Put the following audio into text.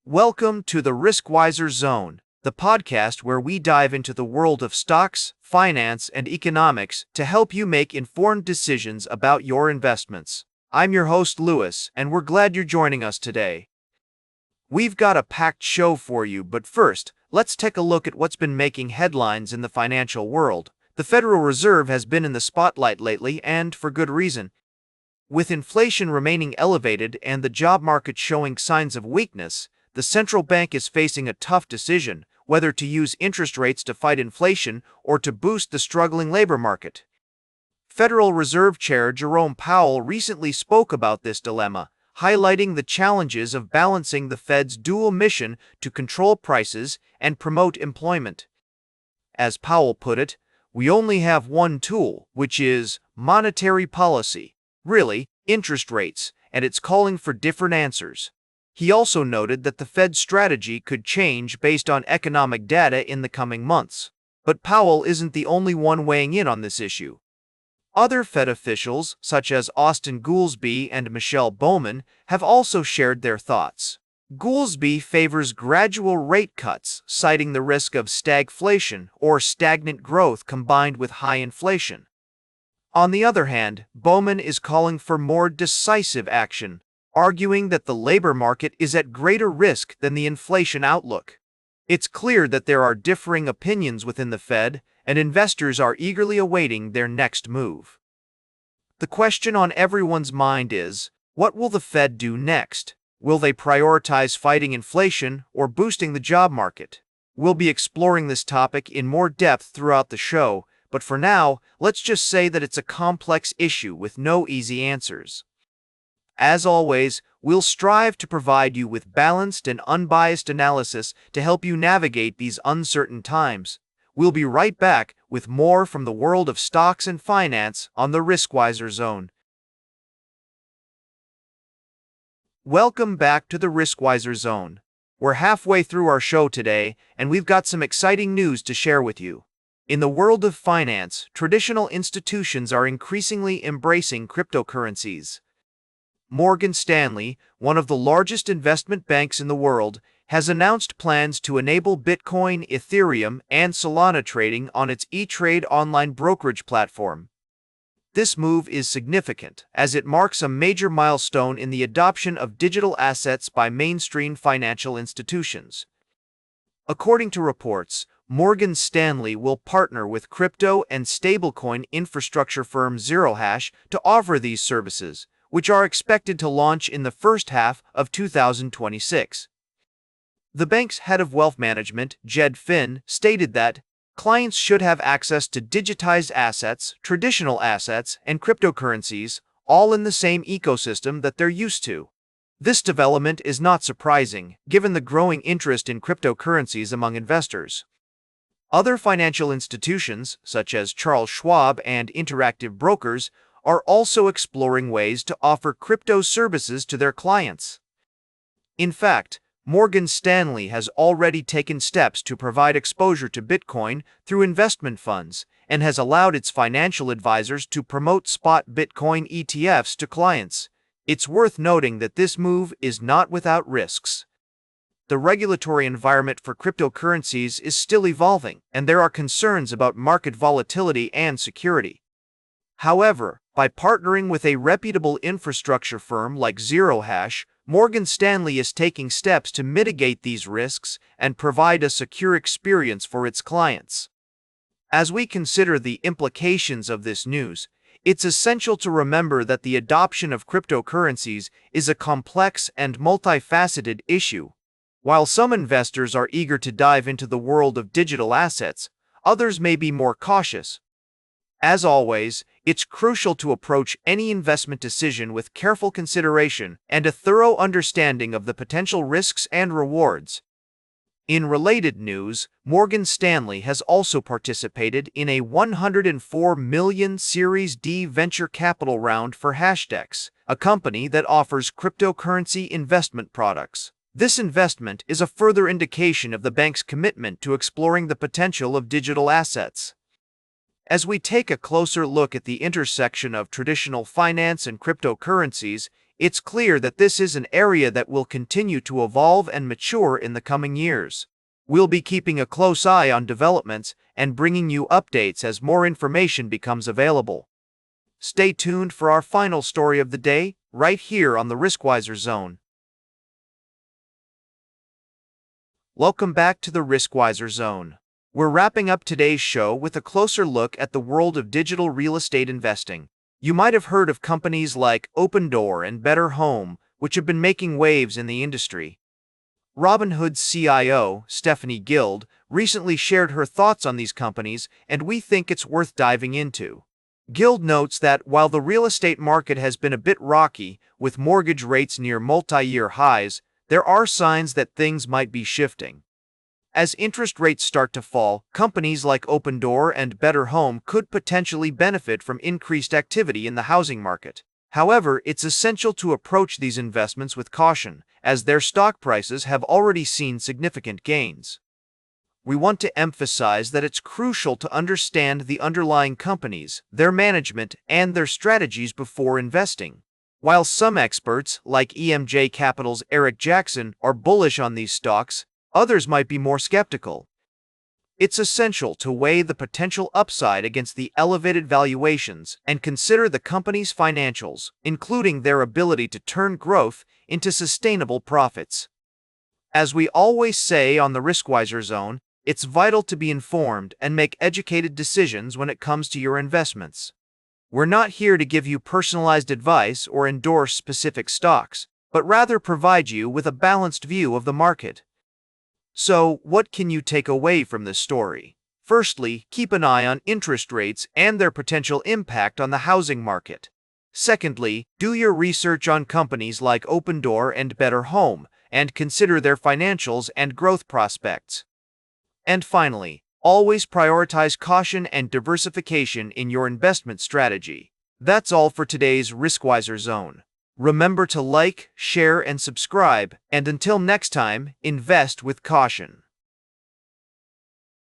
Welcome to the Riskwiser Zone, the podcast where we dive into the world of stocks, finance, and economics to help you make informed decisions about your investments. I'm your host, Lewis, and we're glad you're joining us today. We've got a packed show for you, but first, let's take a look at what's been making headlines in the financial world. The Federal Reserve has been in the spotlight lately, and for good reason. With inflation remaining elevated and the job market showing signs of weakness, the central bank is facing a tough decision whether to use interest rates to fight inflation or to boost the struggling labor market. Federal Reserve Chair Jerome Powell recently spoke about this dilemma, highlighting the challenges of balancing the Fed's dual mission to control prices and promote employment. As Powell put it, "We only have one tool, which is monetary policy, really, interest rates, and it's calling for different answers." He also noted that the Fed's strategy could change based on economic data in the coming months. But Powell isn't the only one weighing in on this issue. Other Fed officials, such as Austin Goolsbee and Michelle Bowman, have also shared their thoughts. Goolsbee favors gradual rate cuts, citing the risk of stagflation or stagnant growth combined with high inflation. On the other hand, Bowman is calling for more decisive action, arguing that the labor market is at greater risk than the inflation outlook. It's clear that there are differing opinions within the Fed, and investors are eagerly awaiting their next move. The question on everyone's mind is, what will the Fed do next? Will they prioritize fighting inflation or boosting the job market? We'll be exploring this topic in more depth throughout the show, but for now, let's just say that it's a complex issue with no easy answers. As always, we'll strive to provide you with balanced and unbiased analysis to help you navigate these uncertain times. We'll be right back with more from the world of stocks and finance on the Riskwiser Zone. Welcome back to the Riskwiser Zone. We're halfway through our show today, and we've got some exciting news to share with you. In the world of finance, traditional institutions are increasingly embracing cryptocurrencies. Morgan Stanley, one of the largest investment banks in the world, has announced plans to enable Bitcoin, Ethereum, and Solana trading on its E-Trade online brokerage platform. This move is significant, as it marks a major milestone in the adoption of digital assets by mainstream financial institutions. According to reports, Morgan Stanley will partner with crypto and stablecoin infrastructure firm ZeroHash to offer these services, which are expected to launch in the first half of 2026. The bank's head of wealth management, Jed Finn, stated that clients should have access to digitized assets, traditional assets, and cryptocurrencies, all in the same ecosystem that they're used to. This development is not surprising, given the growing interest in cryptocurrencies among investors. Other financial institutions, such as Charles Schwab and Interactive Brokers, are also exploring ways to offer crypto services to their clients. In fact, Morgan Stanley has already taken steps to provide exposure to Bitcoin through investment funds and has allowed its financial advisors to promote spot Bitcoin ETFs to clients. It's worth noting that this move is not without risks. The regulatory environment for cryptocurrencies is still evolving, and there are concerns about market volatility and security. However, by partnering with a reputable infrastructure firm like ZeroHash, Morgan Stanley is taking steps to mitigate these risks and provide a secure experience for its clients. As we consider the implications of this news, it's essential to remember that the adoption of cryptocurrencies is a complex and multifaceted issue. While some investors are eager to dive into the world of digital assets, others may be more cautious. As always, it's crucial to approach any investment decision with careful consideration and a thorough understanding of the potential risks and rewards. In related news, Morgan Stanley has also participated in a $104 million Series D venture capital round for Hashdex, a company that offers cryptocurrency investment products. This investment is a further indication of the bank's commitment to exploring the potential of digital assets. As we take a closer look at the intersection of traditional finance and cryptocurrencies, It's clear that this is an area that will continue to evolve and mature in the coming years. We'll be keeping a close eye on developments and bringing you updates as more information becomes available. Stay tuned for our final story of the day, right here on the Riskwiser Zone. Welcome back to the Riskwiser Zone. We're wrapping up today's show with a closer look at the world of digital real estate investing. You might have heard of companies like Opendoor and Better Home, which have been making waves in the industry. Robinhood's CIO, Stephanie Guild, recently shared her thoughts on these companies, and we think it's worth diving into. Guild notes that while the real estate market has been a bit rocky, with mortgage rates near multi-year highs, there are signs that things might be shifting. As interest rates start to fall, companies like Opendoor and Better Home could potentially benefit from increased activity in the housing market. However, it's essential to approach these investments with caution, as their stock prices have already seen significant gains. We want to emphasize that it's crucial to understand the underlying companies, their management, and their strategies before investing. While some experts, like EMJ Capital's Eric Jackson, are bullish on these stocks, others might be more skeptical. It's essential to weigh the potential upside against the elevated valuations and consider the company's financials, including their ability to turn growth into sustainable profits. As we always say on the Riskwiser Zone, it's vital to be informed and make educated decisions when it comes to your investments. We're not here to give you personalized advice or endorse specific stocks, but rather provide you with a balanced view of the market. So, what can you take away from this story? Firstly, keep an eye on interest rates and their potential impact on the housing market. Secondly, do your research on companies like Opendoor and Better Home, and consider their financials and growth prospects. And finally, always prioritize caution and diversification in your investment strategy. That's all for today's Riskwiser Zone. Remember to like, share, and subscribe, and until next time, invest with caution.